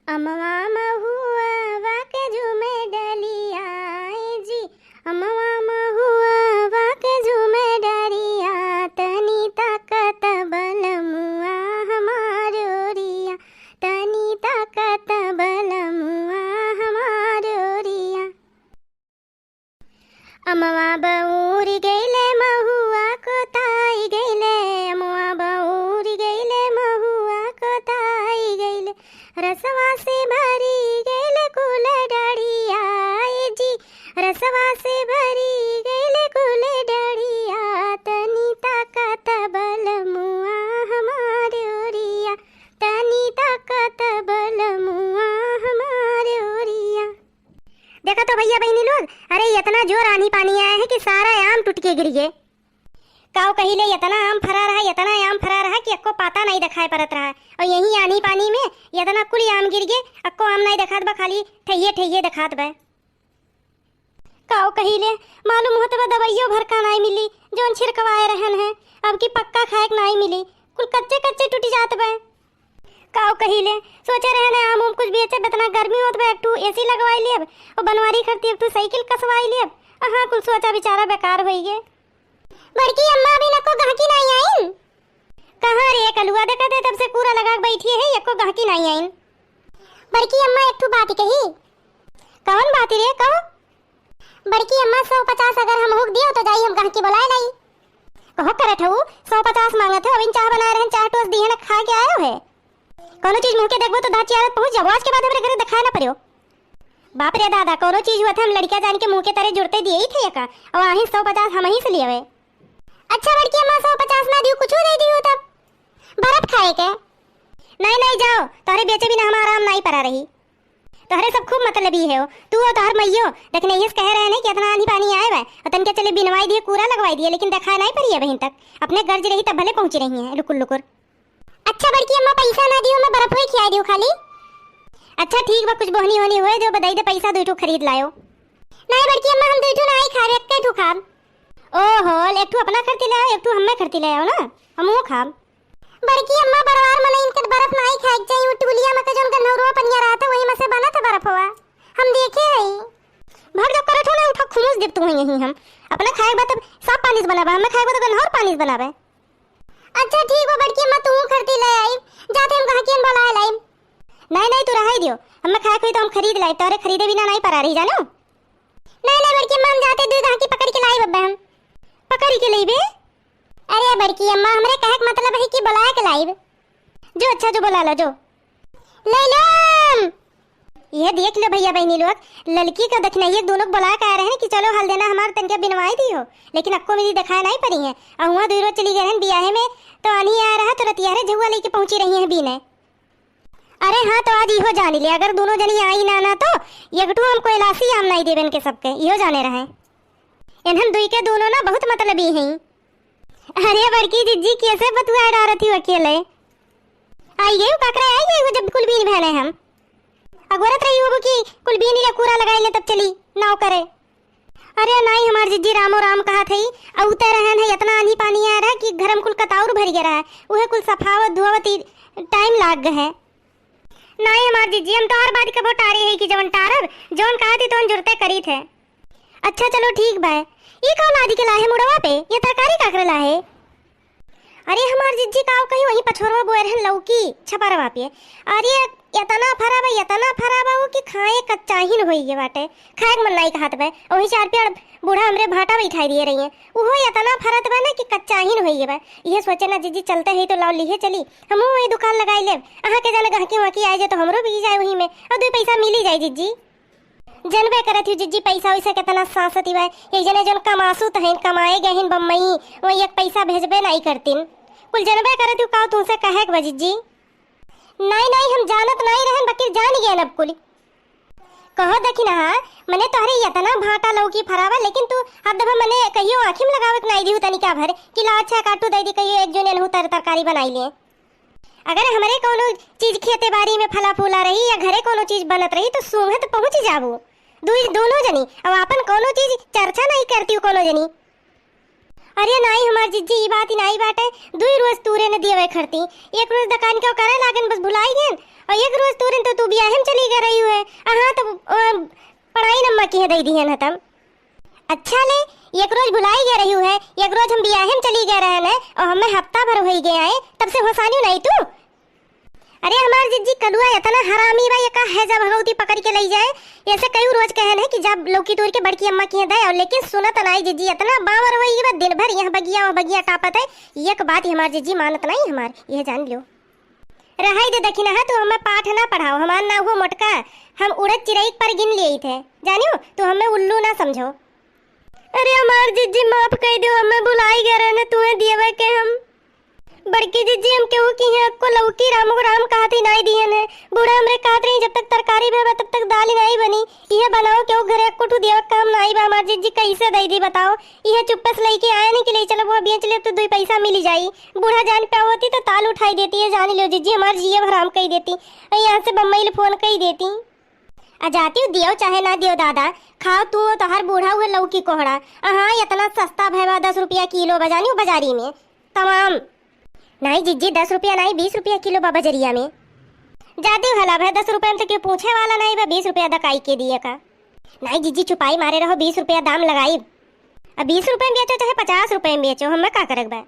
अमवा महुआ वाके झूमे डलिया जी। अमवा महुआ वाके झूमे डलिया तनी ताकत बलमुआ हमार ओरिया। तनी ताकत बलमुआ हमार ओरिया। अमवा बऊरी गईले महुआ को ताई गईले। अमवा बऊरी गईले महुआ को ताई गईले। रसवा से भरी गईले कुल डढ़िया जी। रसवा से भरी गईले कुल डढ़िया तनी ताकत बलमुआ हमार ओरिया। तनी ताकत बलमुआ हमार ओरिया। देखा तो भैया बहनी लोग, अरे इतना जोर आनी पानी आया है कि सारा आम टूट के गिर गए। काव कहिले इतना आम फरा रहा, इतना आम फरा रहा कि अक्को पाता नहीं दिखाई पड़त रहा। और यही आनी पानी में इतना कुल आम गिर गए, अक्को आम नहीं दिखात बा, खाली ठहिए ठहिए दिखात बा। काव कहिले मालूम होत बा दवाइयों भर का नहीं मिली जोन छिड़कवाए रहन है, अब की पक्का खाए नहीं मिली, कुल कच्चे कच्चे टूट जात बा। काव कहिले सोचे रहने आम उम कुछ बेचे, इतना गर्मी होत बा, एक ठू एसी लगवाई लेब और बनवारी करती एक ठू साइकिल कसवाई लेब। हाँ कुल सोचा बेचारा बेकार होई गे। बड़की अम्मा भी नको गहकी नहीं आईन। कहाँ रे कलुआ देखा दे तब से पूरा लगा के बैठी है, एको गहकी नहीं आईन। बड़की अम्मा एक ठू बात कही। कौन बात रे कहो? बड़की अम्मा 150 अगर हम हुक दियो तो जाई हम गहकी बुलाए लाई। कहो करत हूँ 150 मांगत हो, अभी चाह बना रहे हैं, चाह टोस दिए ना खा के आयो है। कोनो चीज मुंह के देखबो तो दांत याद पहुंच जाओ, आज के बाद हमरे घर दिखाए ना पड़ियो। बाप रे दादा कोनो चीज हुआ था हम लड़का जान के मुंह के तरह जुड़ते दिए ही थे का, और आही 150 हम ही से लिए हुए। अच्छा बड़की अम्मा 150 ना दियो, कुछ नहीं दियो तब बर्फ खाए के। नहीं जाओ, तोरे बेचे भी ना हम आराम नहीं पड़ा रही। तोहरे सब खूब मतलबी है हो तू और तोहर मैयो। देखने ये कह रहे हैं कि इतना आनी पानी आए हुआ और तन के चले बिनवाई दिए, कूड़ा लगवाई दिए, लेकिन दिखा नहीं पड़ी है बहन तक। अपने गर्ज रही तब भले पहुंची रही है लुकुर लुकुर। अच्छा बड़की अम्मा पैसा ना दियो, मैं बर्फ ही खिया दियो खाली। अच्छा ठीक बा, कुछ बोहनी होनी हुए जो बधाई दे पैसा दूठू खरीद लायो। नहीं बड़की अम्मा हम दूठू नहीं खा रहे, के ठू खाब। ओहो एक ठू अपना खरीद ले, एक ठू हमें खरीद ले आओ ना, हमहू खाब। बड़की अम्मा बरवार मन इनके बर्फ नहीं खाए चाहिए, टुलिया में जोन गन्नौरवा पनिया रहा था वही में से बना था बर्फ हुआ, हम देखे हई। भाग दो करत हो ना, उठा खुलूस देब तू यही हम अपना खाए बा तब साफ पानी से बनाबा, हमें खाए बा तो गन्नौर पानी से बनाबे। अच्छा ठीक बा बड़की अम्मा तू खरीद ले आई, जाते हम कहां के बुला लाई। नहीं तू रह दियो, हमें खाए कोई तो हम खरीद लाई, तोरे खरीदे बिना नहीं परा रही जानो। नहीं बड़की अम्मा हम जाते दूध की पकड़ के लाई बब्बा, हम पकड़ के लेबे। अरे बड़की अम्मा हमरे कहे का मतलब है कि बुला के लाइब। जो अच्छा जो बुला लो, जो ले लो। ये देख लो भैया बहनी लोग, लड़की का देखना ये दोनों बुला के आ रहे हैं कि चलो हल देना हमारे तनके बिनवाई दी हो, लेकिन आपको मेरी दिखाई नहीं पड़ी है। और वहाँ दूर चली गए हैं बियाहे में, तो आनी आ रहा तो रतियारे झुआ लेके पहुंची रही है बीने। अरे हाँ तो आज इहो जान ले, अगर दोनों जनी आई ना तो एकटू हम कोई लासी आम नहीं देवे इनके सबके, इहो जाने रहे। इन्हन दुई के दोनों ना बहुत मतलबी हैं। अरे बड़की जिज्जी कैसे बतुआ डाल रही अकेले? आई गई काकरे, आई गई जब कुलबीन बहने हम अगोरत रही हो कि कुलबीन या कूड़ा लगाई ले तब चली नाव करे। अरे नहीं हमार जिज्जी रामो राम कहा थी, और उतर रहन है इतना आंधी पानी आ रहा है कि घरम कुल कताउर भर गया है, वह कुल सफावत धुआवती टाइम लाग गए है। नहीं हमार जिज्जी हम तो हर बात कबो टारे है कि जवन टारब जवन कहा थी तो जुड़ते करी थे। अच्छा चलो ठीक बा, ये कौन आदि के लाहे मुड़वा पे, ये तरकारी काकरे लाहे। अरे हमार जिज्जी काव कही वही पछोरवा बोए रहन लौकी छपरवा पे। अरे इतना फराबा वो कि खाए कच्चा ही होई गे बाटे, खाए मन नहीं कहत बे। वही 4 पेड़ बूढ़ा हमरे भाटा बैठाई दिए रही है, वो इतना फरत बा ना कि कच्चा ही होई गे बा। ये सोचे ना जिज्जी चलते है तो लाओ लिए चली, हम वही दुकान लगाई लेब, अहाँ के जाने गहकी वहकी आए जाए तो हमरो भी जाए वही में, और 2 पैसा मिली जाए। जिज्जी जनबे करत हूँ जिज्जी पैसा वैसा कितना सासती बा, एक जने जन कमासू तहन कमाए गए हिन बम्बई, वही एक पैसा भेजबे नहीं करतीन, कुल जनबे करत हूँ का तुमसे कहे के बा जिज्जी। नहीं हम जानत नहीं रहन, बकिर जान गए अब कुल। कहो देखी ना मने तोहरे इतना भाटा लौकी फरावा, लेकिन तू हर दफा मने कहियो आँखी में लगावत नहीं दी तनिका भर कि ला अच्छा काटू दे दी, कहियो एक जोने तरकारी बनाई ले। अगर हमारे कोनो चीज खेते बाड़ी में फला फूला रही या घरे कोनो चीज बनत रही तो सूंघे तो पहुंच जाबू दोनों जनी, अब अपन कोनो चीज चर्चा नहीं करती कोनो जनी। अरे नहीं हमार जिज्जी ई बात ही नहीं बाटे, 2 रोज तूरे न दिए खरती, एक रोज दुकान के करे लागन बस भुलाई गन, और एक रोज तुरंत तो तू बियाह में चली गई रही है। हाँ तो पढ़ाई नम्मा की है दे दी है ना तब। अच्छा ले, एक रोज भुलाई गया रही है, एक रोज हम बियाह में चली गए रहे और हमें हफ्ता भर हो गया है, तब से होसानी नहीं तू। अरे हमार जिज्जी कलुआ इतना हरामी बा, ये का है जब भगवती पकड़ के ले जाए। ऐसे कई रोज कहन है कि जब लौकी तोड़ के बड़की अम्मा की दे, और लेकिन सुनत नहीं जिज्जी इतना बावर होई बा, दिन भर यहाँ बगिया और बगिया टापत है। एक बात ही हमार जिज्जी मानत नहीं हमार, यह जान लो। रहाई दे दखिना है, तू हमें पाठ ना पढ़ाओ, हमार ना हुआ मोटका, हम उड़द चिरई पर गिन लिए थे जानियो, तू हमें उल्लू ना समझो। अरे हमार जिज्जी माफ कर दो, हमें बुलाई गए रहने तुम्हें दिए के हम बड़की जिज्जी हम केहू की है को लौकी राम को राम कहते नहीं दिए ने। बूढ़ा हमरे कहत रही जब तक तरकारी भेबे तब तक दाल नहीं बनी, ये बनाओ केहू घरे कुटू देव काम नहीं बा। हमार जिज्जी कैसे दे दी बताओ, ये चुप्पे से लेके आए नहीं कि ले चलो वो बेच ले तो 2 पैसा मिल जाई। बूढ़ा जान पे होती तो ताल उठाई देती है, जान लो जिज्जी हमार जिये हराम कही देती, यहाँ से बम्बई फोन कही देती। आ जाती हूँ दियो चाहे ना दियो दादा, खाओ तू तो हर बूढ़ा हुए लौकी कोहड़ा। हाँ इतना सस्ता भैया 10 रुपया किलो बजानी बाजारी में तमाम नहीं जिज्जी, 10 रुपया नहीं 20 रुपया किलो बा बजरिया में। जाते हला भाई 10 रुपया में तो क्यों पूछे वाला नहीं बा, 20 रुपया दकाई के दिए का नहीं जिज्जी, छुपाई मारे रहो, 20 रुपया दाम लगाई। अब 20 रुपये में बेचो चाहे 50 रुपये में बेचो, हमें का करक बा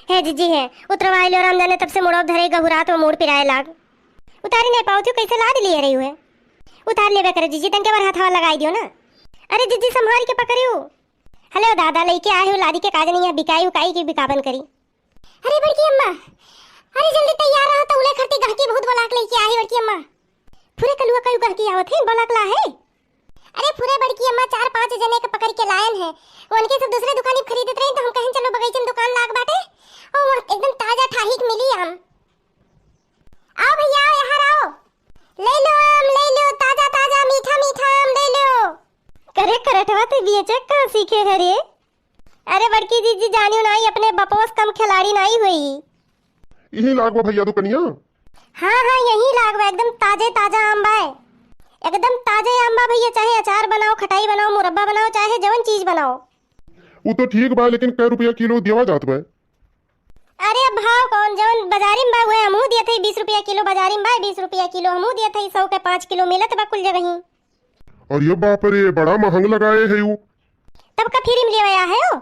है जिज्जी है। उतरवाई लो राम जाने तब से मुड़ो धरे गहुरात और मोड़ पिराए लाग, उतारी नहीं पाओ कैसे लाद लिए रही हुए। उतार ले करे जिज्जी, तन के बार हाथ लगाई दियो ना। अरे जिज्जी संभाल के पकड़ियो। हेलो दादा लेके आए हो लादी के काज नहीं है, बिकाई उकाई की बिकाबन करी। अरे बड़की अम्मा, अरे जल्दी तैयार रहो, तौले खरती गहकी बहुत बोलाक लेके आई बड़की अम्मा। पूरे कलुआ कयू गहकी आवत है बोलाक ला है। अरे पूरे बड़की अम्मा 4-5 जने के पकड़ के लायन है, उनके सब दूसरे दुकानी खरीदत रही तो हम कहें चलो बगीचे में दुकान लाग बाटे और एकदम ताजा ठाहिक मिली हम। आओ भैया यहाँ आओ, ले लो आम, ले लो ताजा ताजा मीठा मीठा आम ले लो। करे करटवा ते बीचे का सीखे है रे। अरे बड़की जीजी जानियो नहीं, अपने बपोस कम खिलाड़ी नहीं हुई। यही लागवा भैया दुकनिया। हाँ हाँ यही लागवा, एकदम ताजे ताजा आम बा, एकदम ताजे आम बा भैया। चाहे अचार बनाओ, खटाई बनाओ, मुरब्बा बनाओ, चाहे जवन चीज बनाओ। वो तो ठीक बा, लेकिन कै रुपया किलो देवा जात बा? अरे भाव कौन जवन बाजारी में बा हुए हमू दिए थे 20 रुपया किलो, बाजारी में बा 20 रुपया किलो हमू दिए थे, 100 के 5 किलो मिलत बा कुल जगह ही। और ये बाप रे बड़ा महंग लगाए है यू। तब का फ्री में ले आया है ओ?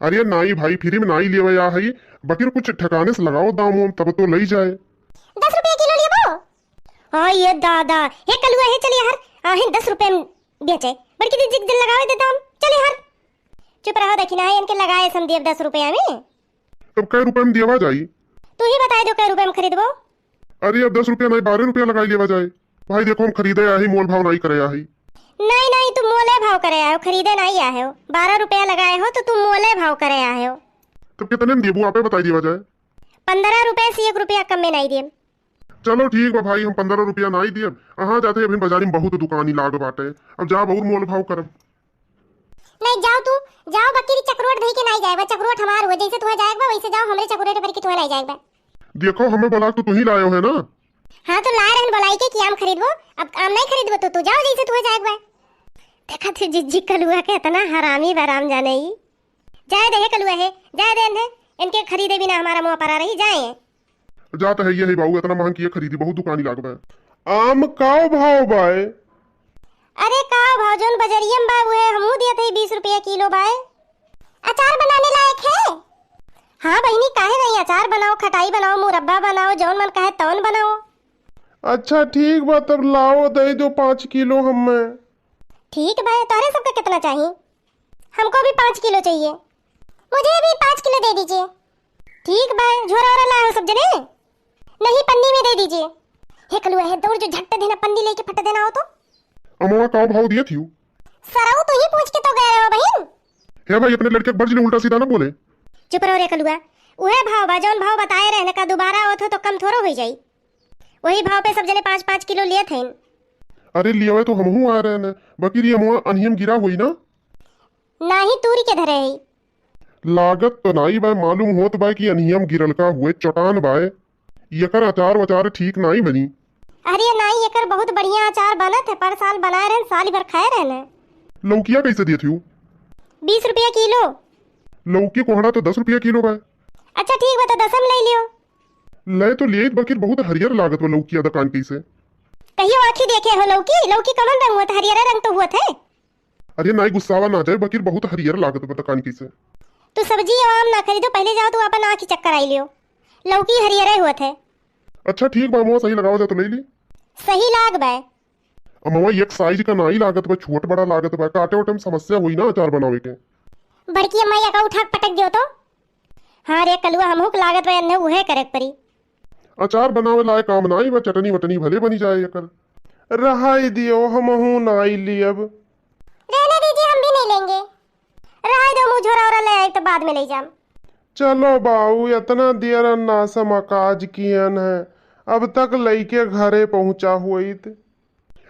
अरे नाई भाई फ्री में नाई ले आया है, बकिर कुछ ठिकाने से लगाओ दाम उम तब तो ले जाए। 10 रुपया किलो लेबो? हां ये दादा हे कलुआ है, चलिए हर आहे 10 रुपए में बेचे, बड़की दीदी जल लगावे दे दाम, चलिए हर। चुप रहो देखिना है इनके लगाए सम देव 10 रुपया में। तब कै रुपए में देवा जाई? तू ही बता दो कै रुपए में खरीदबो। अरे अब 10 रुपया नहीं 12 रुपया लगाई लेवा जाए। भाई देखो हम खरीदे आए मोल भाव नहीं करे आई। नहीं नहीं तुम मोले भाव करे आए हो, खरीदे नहीं आए हो। 12 रुपया लगाए हो तो तुम मोले भाव करे आए हो। तब कितने में देबू आपे बताई देवा जाए? 15 रुपए से 1 रुपया कम में नहीं दे। चलो ठीक बा भाई, हम 15 रुपया नहीं दिए। अहाँ जाते अभी बाजारी में बहुत दुकानी लाग बाटे, अब जा बहुत मोल भाव करब। नहीं जाओ तू जाओ, बकरी चक्रोट धई के नहीं जाएगा, चक्रोट हमार हो जैसे तू जाएगा वैसे जाओ, हमरे चक्रोट पर के तू नहीं जाएगा। देखो हमें बोला तो तू ही लायो है ना। हां तो लाए रहन बोलाई के कि आम खरीदबो, अब आम नहीं खरीदबो तो तू जाओ जैसे तू जाएगा। देखा तू जिज्जी कलुआ के इतना हरामी बराम जाने ही। जाए दे कलुआ है, जाए दे इनके खरीदे बिना हमारा मुंह पर आ रही जाए। जाता है ये है बाबू, इतना महंगी खरीदी बहुत दुकानी लाग बा। आम काओ भाव बाए? अरे काओ भाव जोन बजरियम बा हुए हमू दिए थे 20 रुपया किलो बाए। अचार बनाने लायक है? हाँ बहनी काहे नहीं, अचार बनाओ, खटाई बनाओ, मुरब्बा बनाओ, जौन मन कहे तौन बनाओ। अच्छा ठीक बा, तब लाओ दे दो 5 किलो हमें। ठीक भाई, तारे सबका कितना चाहिए? हमको भी 5 किलो चाहिए। मुझे भी 5 किलो दे दीजिए। ठीक भाई, झोरा वाला लाओ सब जने, नहीं पन्नी में दे दीजिए। हे कलुआ है दौड़ जो झट देना, पन्नी लेके फट देना हो तो। अमवा का भाव दिए थी? सराऊ तो ही पूछ के तो गए हो बहन। हे भाई अपने लड़के बर्ज ने उल्टा सीधा ना बोले। चुप रहो रे कलुआ, वह भाव बा जौन भाव बताए रहने का दोबारा हो तो कम थोड़ो हो जाई। वही भाव पे सब जने 5-5 किलो लिए थे। अरे लिया तो हमहू आ रहे हैं, बकरी अमवा अनहियम गिरा हुई ना। नाही तूरी के धरे ही। लागत तो नाई बा, मालूम होत बा कि अनहियम गिरल का हुए चटान बाए। यकर अचार वचार ठीक नहीं बनी। अरे नहीं एकर बहुत बढ़िया अचार बनत है, पर साल बनाए रहन, साल भर खाए रहन। लौकिया कैसे दिए थी? 20 रुपया किलो। लौकी कोहड़ा तो 10 रुपया किलो बा। अच्छा ठीक बता 10 ले लियो। ले तो ले बकिर बहुत हरियर लागत बा लौकी दुकान कैसे। कहियो आँखी देखे हो लौकी? लौकी कौन रंग हुआ था? हरियर रंग तो हुआ था। अरे नाई गुस्सावा ना जाए बकिर बहुत हरियर लागत बा दुकान कैसे। तू सब्जी आम ना खरीदो, पहले जाओ तू अपन आँख चक्कर आई लियो। लौकी हरियर हुआ थे। अच्छा ठीक बा, मुआ सही लगावा जा तो ले ली। सही लाग बा। अमवा एक साइज का नाई लागत बा, छोट बड़ा लागत बा, काटे वटे में समस्या हुई ना अचार बनावे के। बड़की अम्मा या का उठा के पटक दियो तो। हाँ रे कलुआ, हमहू के लागत बा अन्ने उहे करे के पड़ी। अचार बनावे लायक काम नाई बा, चटनी वटनी भले बनी जाए एकर। रहाई दियो, हमहू नाई लियब। रहने दीजिए, हम भी नहीं लेंगे। रहाई दो, मुँह झोरा और ले आई तो बाद में ले जाम। चलो बाऊ, इतना देर ना समकाज कियन है, अब तक लईके घरे पहुंचा हुईत।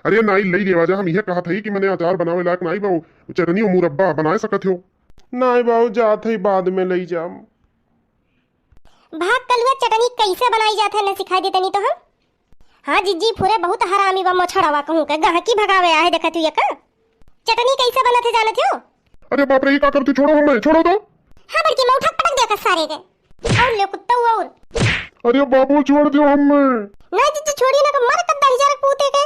अरे नाई ले लेवा जा, हम यह कहा था कि मैंने अचार बनावे लायक नाई बा, चटनी और मुरब्बा बनाए सकत हो। नाई बाऊ जात ही बाद में लई जाम। भाग कलुआ, चटनी कैसे बनाई जाते है न सिखाई देते नहीं तो हम। हाँ जीजी फुरे बहुत हरामी बा, मछड़वा कहूँ के गहकी भगावे आए देखत हुई का। चटनी कैसे बनत है जानत हो? अरे बाप रे, का करती, छोड़ो हमें, छोड़ो तो। हाँ बड़की मैं उठा पटक दिया कर सारे के। और ले कुत्ता और। अरे बाबू छोड़ दियो हमें। ना जीजी छोड़िए ना, मर कद्दा ही जा पूते के।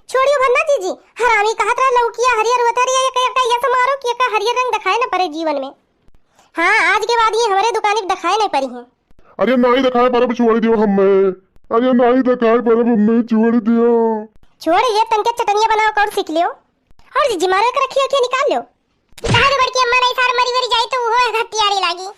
छोड़ियो भन्ना जीजी, हरामी कहत रहा लौकिया हरियर होता रे, एक ये समारो कि का हरियर रंग दिखाए ना पड़े जीवन में। हाँ आज के बाद ये हमारे दुकान पे दिखाए नहीं पड़ी है। अरे नाई दिखाए पर छोड़ दियो हमें। अरे नाई दिखाए पर हमें छोड़ दियो। छोड़ ये तनके चटनियां बनाओ कर सीख लियो। और जीजी मारे के रखियो के निकाल लो। कहां रे बड़की अम्मा नहीं सार मरी मरी जाई तो वो हथियारी लागी।